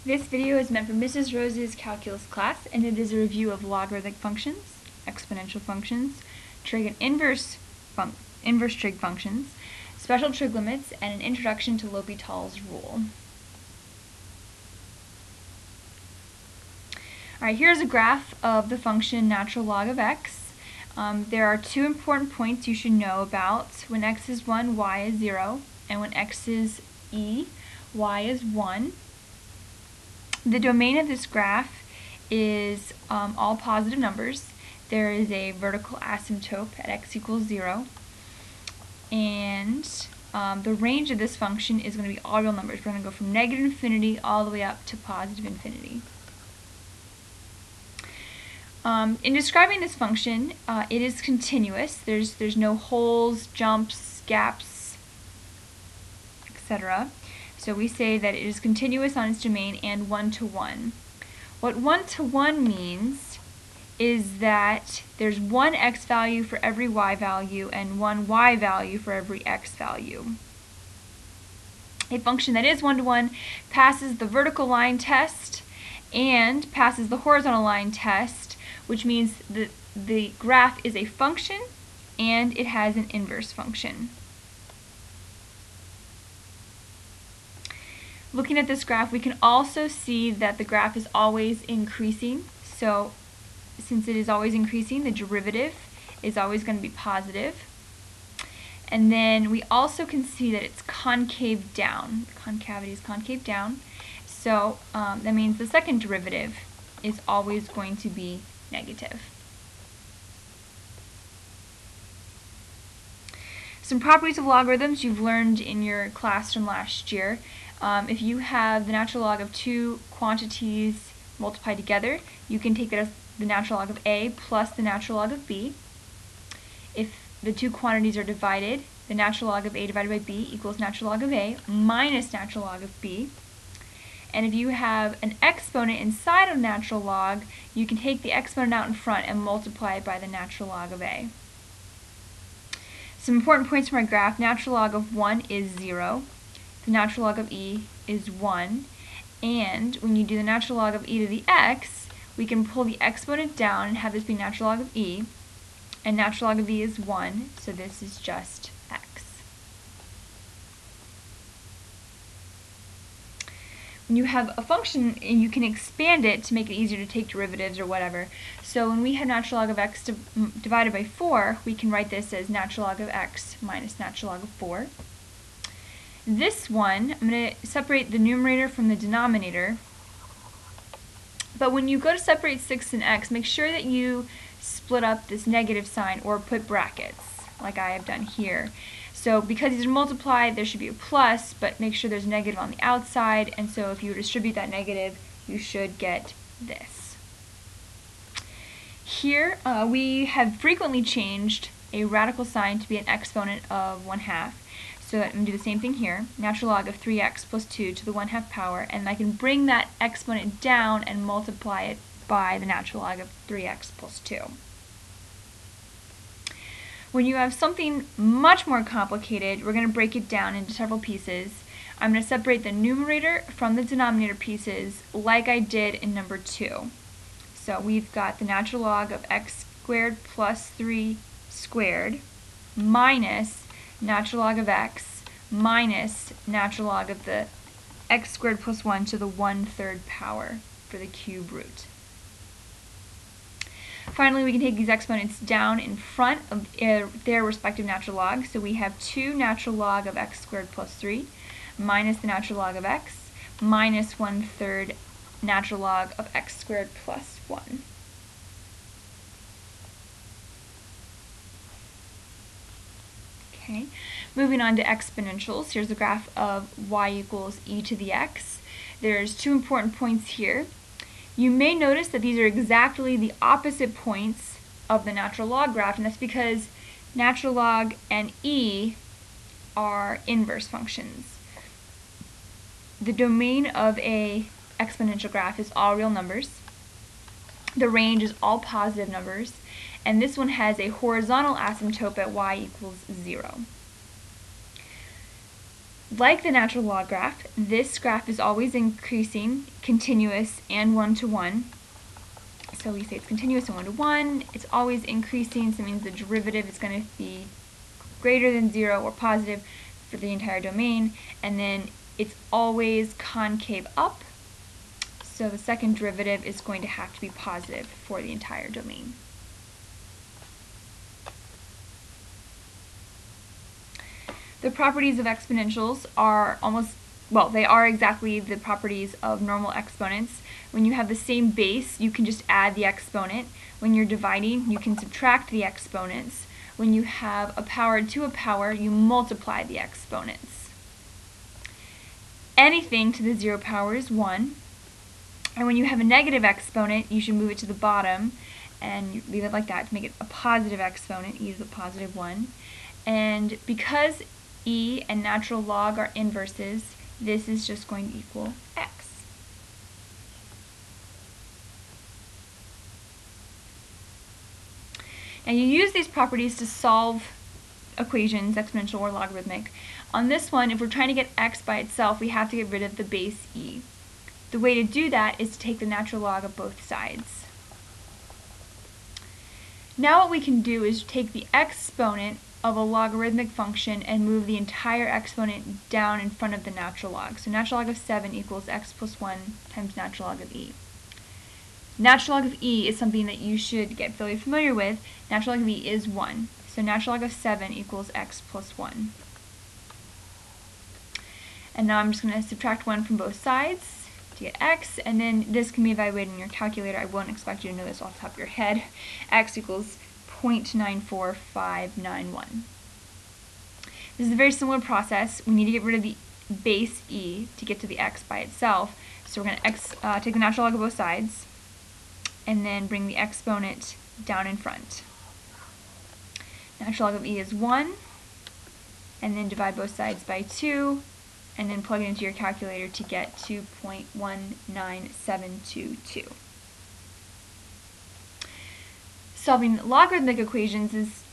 This video is meant for Mrs. Rose's calculus class, and it is a review of logarithmic functions, exponential functions, trig and inverse trig functions, special trig limits, and an introduction to L'Hopital's rule. Alright, here's a graph of the function natural log of x. There are two important points you should know about. When x is 1, y is 0, and when x is e, y is 1. The domain of this graph is all positive numbers. There is a vertical asymptote at x equals 0, and the range of this function is going to be all real numbers. We're going to go from negative infinity all the way up to positive infinity. In describing this function, it is continuous. There's no holes, jumps, gaps, etc. So we say that it is continuous on its domain and one-to-one. What one-to-one means is that there's one x value for every y value and one y value for every x value. A function that is one-to-one passes the vertical line test and passes the horizontal line test, which means that the graph is a function and it has an inverse function. Looking at this graph, we can also see that the graph is always increasing. So since it is always increasing, the derivative is always going to be positive. And then we also can see that it's concave down. Concavity is concave down. So that means the second derivative is always going to be negative. Some properties of logarithms you've learned in your class from last year. If you have the natural log of two quantities multiplied together, you can take that as the natural log of a plus the natural log of b. If the two quantities are divided, the natural log of a divided by b equals natural log of a minus natural log of b. And if you have an exponent inside of natural log, you can take the exponent out in front and multiply it by the natural log of a. Some important points from our graph: natural log of 1 is 0. The natural log of e is 1. And when you do the natural log of e to the x, we can pull the exponent down and have this be natural log of e. And natural log of e is 1, so this is just x. When you have a function, you can expand it to make it easier to take derivatives or whatever. So when we have natural log of x divided by 4, we can write this as natural log of x minus natural log of 4. This one, I'm going to separate the numerator from the denominator. But when you go to separate 6 and x, make sure that you split up this negative sign or put brackets, like I have done here. So because these are multiplied, there should be a plus, but make sure there's a negative on the outside, and so if you distribute that negative, you should get this. Here, we have frequently changed a radical sign to be an exponent of 1/2. So I'm going to do the same thing here. Natural log of 3x plus 2 to the 1/2 power, and I can bring that exponent down and multiply it by the natural log of 3x plus 2. When you have something much more complicated, we're going to break it down into several pieces. I'm going to separate the numerator from the denominator pieces like I did in number 2. So we've got the natural log of x squared plus 3 squared minus natural log of x minus natural log of the x squared plus 1 to the 1/3 power for the cube root. Finally, we can take these exponents down in front of their respective natural logs. So we have 2 natural log of x squared plus 3 minus the natural log of x minus 1/3 natural log of x squared plus 1. Okay, moving on to exponentials. Here's a graph of y equals e to the x. There's 2 important points here. You may notice that these are exactly the opposite points of the natural log graph, and that's because natural log and e are inverse functions. The domain of a exponential graph is all real numbers. The range is all positive numbers, and this one has a horizontal asymptote at y equals 0. Like the natural log graph, this graph is always increasing, continuous, and 1 to 1. So we say it's continuous and 1 to 1. It's always increasing, so it means the derivative is going to be greater than 0 or positive for the entire domain. And then it's always concave up, so the second derivative is going to have to be positive for the entire domain. The properties of exponentials are they are exactly the properties of normal exponents. When you have the same base, you can just add the exponent. When you're dividing, you can subtract the exponents. When you have a power to a power, you multiply the exponents. Anything to the 0 power is 1. And when you have a negative exponent, you should move it to the bottom and you leave it like that to make it a positive exponent, e to the positive 1. And because e and natural log are inverses, this is just going to equal x. Now you use these properties to solve equations, exponential or logarithmic. On this one, if we're trying to get x by itself, we have to get rid of the base e. The way to do that is to take the natural log of both sides. Now what we can do is take the exponent of a logarithmic function and move the entire exponent down in front of the natural log. So natural log of 7 equals x plus 1 times natural log of e. Natural log of e is something that you should get really familiar with. Natural log of e is 1. So natural log of 7 equals x plus 1. And now I'm just going to subtract 1 from both sides to get x, and then this can be evaluated in your calculator. I won't expect you to know this off the top of your head. X equals 0.94591. This is a very similar process. We need to get rid of the base e to get to the x by itself. So we're going to take the natural log of both sides and then bring the exponent down in front. Natural log of e is 1, and then divide both sides by 2, and then plug it into your calculator to get 2.19722. Solving logarithmic equations is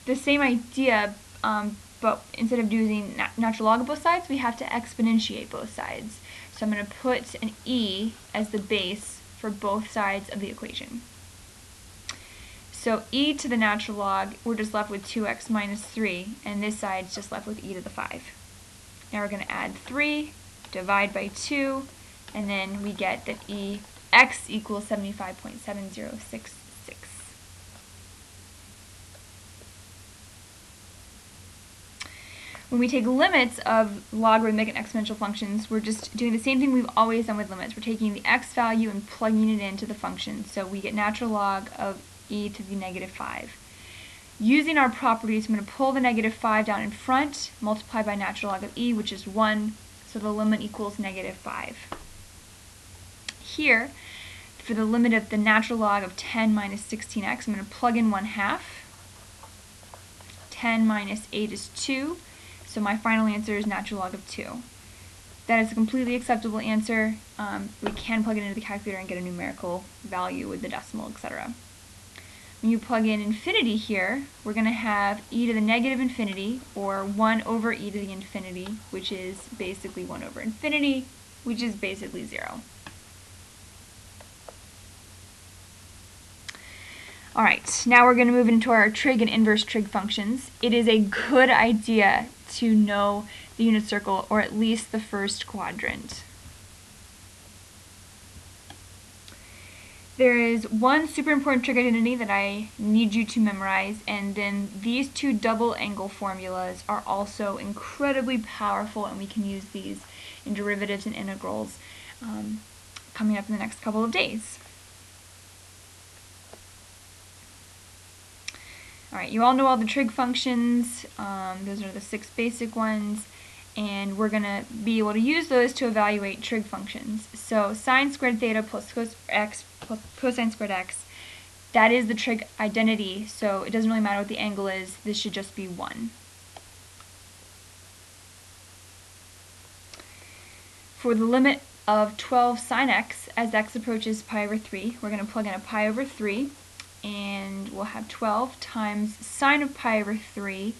the same idea, but instead of using natural log of both sides, we have to exponentiate both sides. So I'm going to put an e as the base for both sides of the equation. So e to the natural log, we're just left with 2x minus 3, and this side's just left with e to the 5. Now we're going to add 3, divide by 2, and then we get that x equals 75.7066. When we take limits of logarithmic and exponential functions, we're just doing the same thing we've always done with limits. We're taking the x value and plugging it into the function. So we get natural log of e to the negative 5. Using our properties, I'm going to pull the negative 5 down in front, multiply by natural log of e, which is 1, so the limit equals negative 5. Here, for the limit of the natural log of 10 minus 16x, I'm going to plug in 1/2. 10 minus 8 is 2, so my final answer is natural log of 2. That is a completely acceptable answer. We can plug it into the calculator and get a numerical value with the decimal, etc. When you plug in infinity here, we're going to have e to the negative infinity, or 1 over e to the infinity, which is basically 1 over infinity, which is basically 0. Alright, now we're going to move into our trig and inverse trig functions. It is a good idea to know the unit circle, or at least the first quadrant. There is one super important trig identity that I need you to memorize, and then these two double angle formulas are also incredibly powerful, and we can use these in derivatives and integrals coming up in the next couple of days. Alright, you all know all the trig functions. Those are the 6 basic ones, and we're going to be able to use those to evaluate trig functions. So sine squared theta plus cos x plus cosine squared x, that is the trig identity, so it doesn't really matter what the angle is, this should just be 1. For the limit of 12 sine x as x approaches pi over 3, we're going to plug in a pi over 3, and we'll have 12 times sine of pi over 3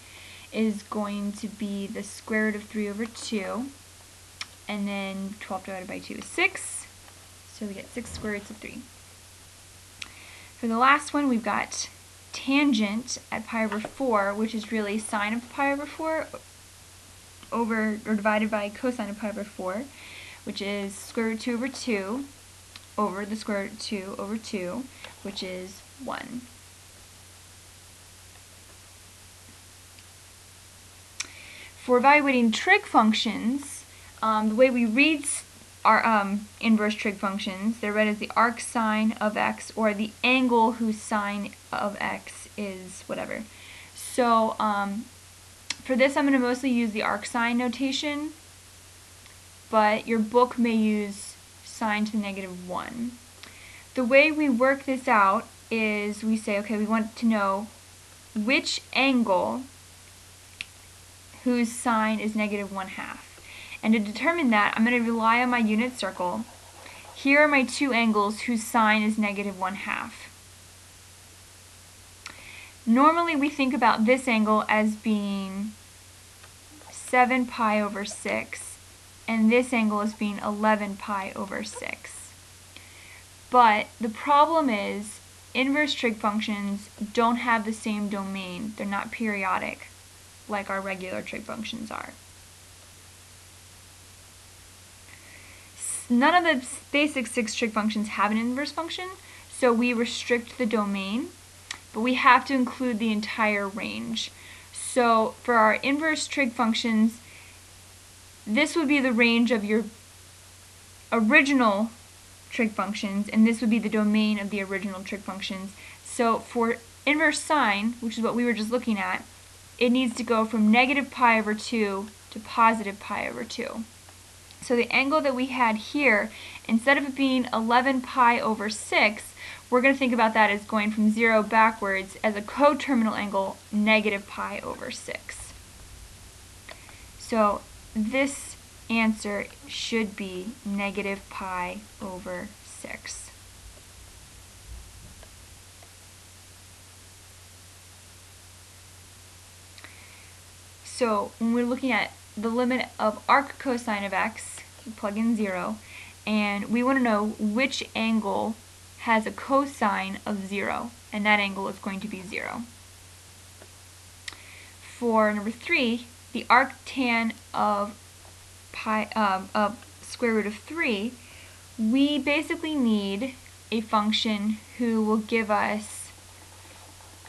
is going to be the square root of 3 over 2, and then 12 divided by 2 is 6, so we get 6 square roots of 3. For the last one, we've got tangent at pi over 4, which is really sine of pi over 4 over, or divided by cosine of pi over 4, which is square root 2 over 2 over the square root of 2 over 2, which is 1. For evaluating trig functions, the way we read our inverse trig functions, they're read as the arcsine of x, or the angle whose sine of x is whatever. So for this, I'm going to mostly use the arcsine notation, but your book may use sine to the negative 1. The way we work this out is we say, okay, we want to know which angle whose sine is negative 1/2. And to determine that, I'm going to rely on my unit circle. Here are my two angles whose sine is negative 1/2. Normally we think about this angle as being 7 pi over 6, and this angle as being 11 pi over 6. But the problem is, inverse trig functions don't have the same domain. They're not periodic like our regular trig functions are. None of the basic 6 trig functions have an inverse function, so we restrict the domain, but we have to include the entire range. So for our inverse trig functions, this would be the range of your original trig functions, and this would be the domain of the original trig functions. So for inverse sine, which is what we were just looking at, it needs to go from negative pi over 2 to positive pi over 2. So the angle that we had here, instead of it being 11 pi over 6, we're going to think about that as going from 0 backwards as a coterminal angle, negative pi over 6. So this answer should be negative pi over 6. So when we're looking at the limit of arc cosine of x, we plug in 0, and we want to know which angle has a cosine of 0, and that angle is going to be 0. For number 3, the arctan of square root of 3, we basically need a function who will give us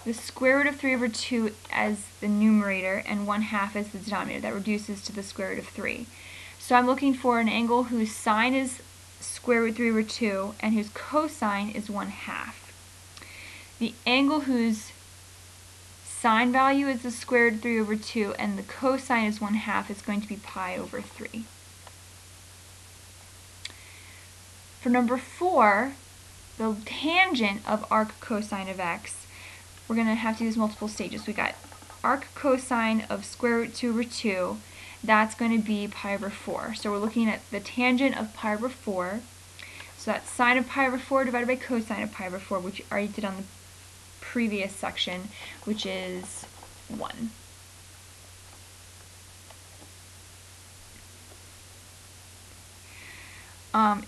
the square root of 3 over 2 as the numerator and 1/2 as the denominator. That reduces to the square root of 3. So I'm looking for an angle whose sine is square root 3 over 2 and whose cosine is 1/2. The angle whose sine value is the square root of 3 over 2 and the cosine is 1/2 is going to be pi over 3. For number 4, the tangent of arc cosine of x, we're going to have to use multiple stages. We got arc cosine of square root 2 over 2. That's going to be pi over 4. So we're looking at the tangent of pi over 4. So that's sine of pi over 4 divided by cosine of pi over 4, which we already did on the previous section, which is 1.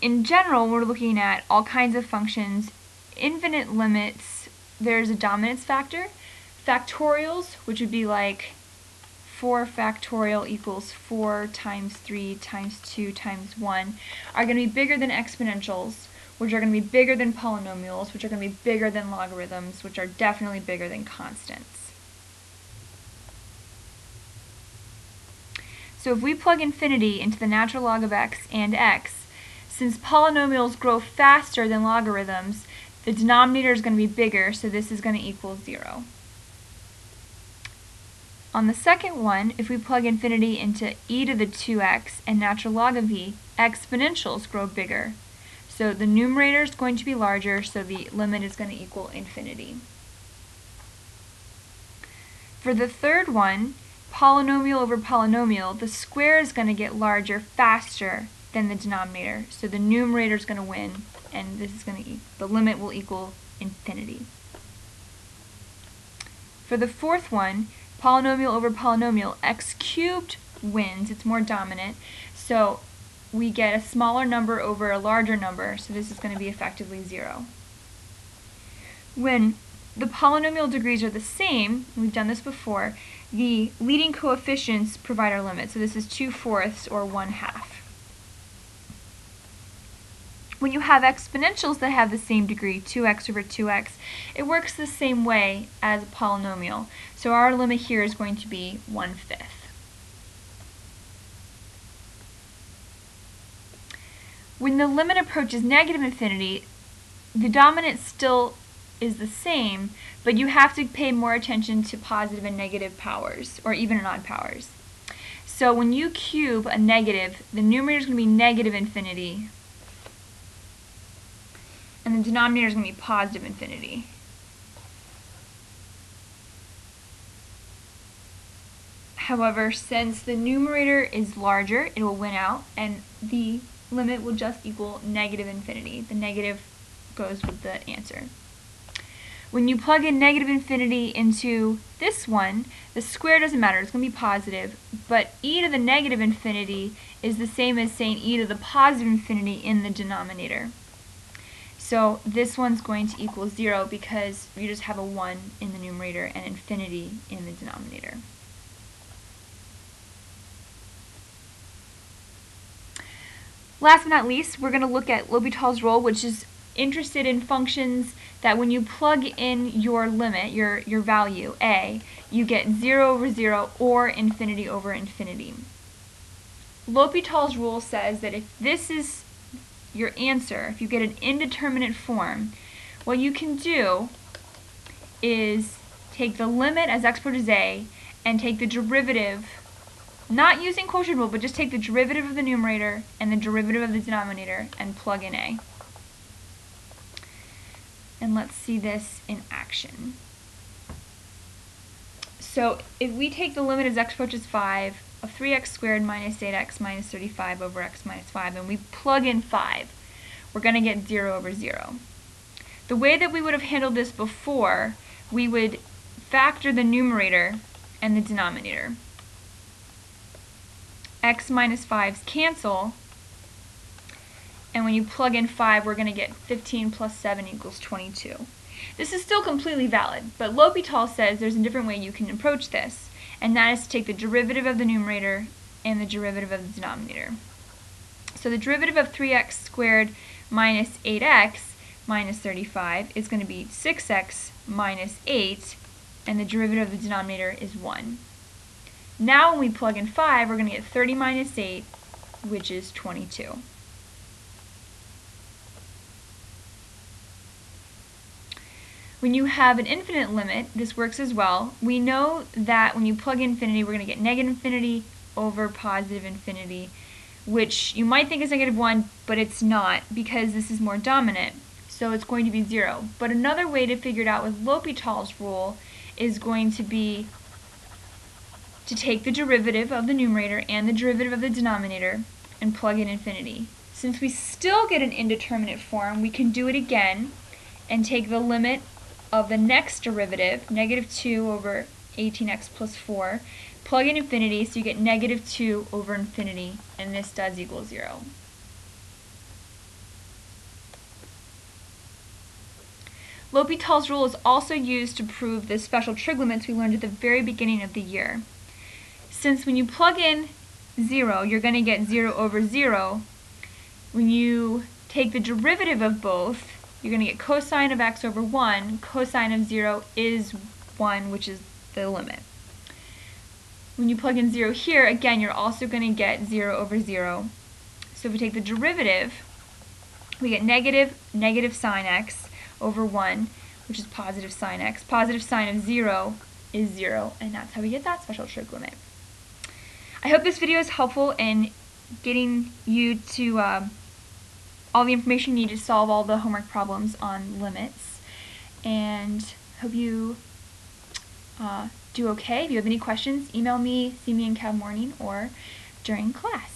In general, we're looking at all kinds of functions, infinite limits. There's a dominance factor. Factorials, which would be like 4 factorial equals 4 times 3 times 2 times 1, are going to be bigger than exponentials, which are going to be bigger than polynomials, which are going to be bigger than logarithms, which are definitely bigger than constants. So if we plug infinity into the natural log of x and x, since polynomials grow faster than logarithms, the denominator is going to be bigger, so this is going to equal 0. On the second one, if we plug infinity into e to the 2x and natural log of e, exponentials grow bigger. So the numerator is going to be larger, so the limit is going to equal infinity. For the third one, polynomial over polynomial, the square is going to get larger faster than the denominator, so the numerator is going to win, and this is going to the limit will equal infinity. For the fourth one, polynomial over polynomial, x cubed wins. It's more dominant. So we get a smaller number over a larger number, so this is going to be effectively 0. When the polynomial degrees are the same, we've done this before, the leading coefficients provide our limit. So this is 2/4 or 1/2. When you have exponentials that have the same degree, 2x over 2x, it works the same way as a polynomial. So our limit here is going to be 1/5. When the limit approaches negative infinity, the dominant still is the same, but you have to pay more attention to positive and negative powers, or even and odd powers. So when you cube a negative, the numerator is going to be negative infinity, and the denominator is going to be positive infinity. However, since the numerator is larger, it will win out, and the limit will just equal negative infinity. The negative goes with the answer. When you plug in negative infinity into this one, the square doesn't matter, it's going to be positive, but e to the negative infinity is the same as saying e to the positive infinity in the denominator. So this one's going to equal 0 because you just have a 1 in the numerator and infinity in the denominator. Last but not least, we're going to look at L'Hopital's rule, which is interested in functions that when you plug in your limit, your value, a, you get 0 over 0 or infinity over infinity. L'Hopital's rule says that if this is your answer, if you get an indeterminate form, what you can do is take the limit as x approaches a and take the derivative, not using quotient rule, but just take the derivative of the numerator and the derivative of the denominator and plug in a. And let's see this in action. So if we take the limit as x approaches 5 of 3x squared minus 8x minus 35 over x minus 5, and we plug in 5, we're going to get 0 over 0. The way that we would have handled this before, we would factor the numerator and the denominator. X minus 5's cancel, and when you plug in 5, we're going to get 15 plus 7 equals 22. This is still completely valid, but L'Hopital says there's a different way you can approach this, and that is to take the derivative of the numerator and the derivative of the denominator. So the derivative of 3x squared minus 8x minus 35 is going to be 6x minus 8, and the derivative of the denominator is 1. Now when we plug in 5, we're going to get 30 minus 8, which is 22. When you have an infinite limit, this works as well. We know that when you plug in infinity, we're going to get negative infinity over positive infinity, which you might think is negative 1, but it's not because this is more dominant. So it's going to be 0. But another way to figure it out with L'Hopital's rule is going to be to take the derivative of the numerator and the derivative of the denominator and plug in infinity. Since we still get an indeterminate form, we can do it again and take the limit of the next derivative, negative 2 over 18x plus 4, plug in infinity, so you get negative 2 over infinity, and this does equal 0. L'Hopital's rule is also used to prove the special trig limits we learned at the very beginning of the year. Since when you plug in 0, you're going to get 0 over 0, when you take the derivative of both, you're going to get cosine of x over 1. Cosine of 0 is 1, which is the limit. When you plug in 0 here, again, you're also going to get 0 over 0. So if we take the derivative, we get negative sine x over 1, which is positive sine x. Positive sine of 0 is 0, and that's how we get that special trig limit. I hope this video is helpful in getting you to all the information you need to solve all the homework problems on limits, and hope you do okay. If you have any questions, email me, see me in Cav Morning, or during class.